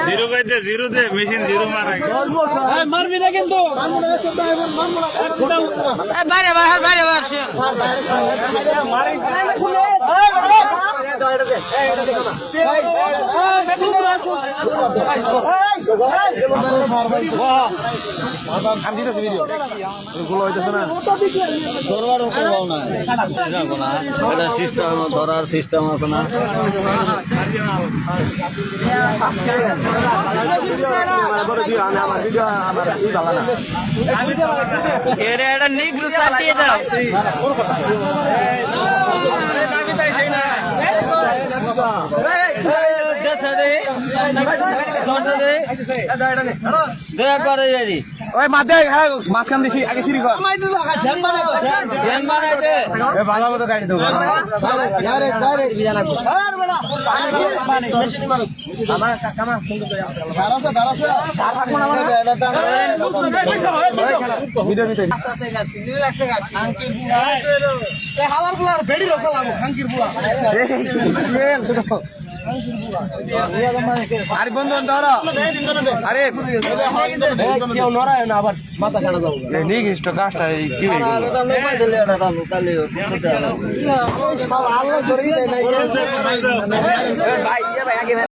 zero কইতে zero দে machine zero মারা মারবি না কিন্তু বাইরে বাইরে বাইরে আমি দিতেছি ভিডিও গুলো হইতেছে না ধরবার পাও না এটা সিস্টেম ধরার সিস্টেম আছে না এটা নিগ্রু সাটিয়ে দাও ওই মাঝে হ্যাঁ মাঝখান দিছি আগে সিঁড়ি কর ভালো মতো গাড়ি দেবো হালার গুলার বেড়ি রসা লাগো খাঙ্কির বুয়া আরে বন্ধু আরে কেউ নড়ায় না আবার মাথা কাটা যাবো নিক ইষ্ট কাজটা কি হয়ে গেল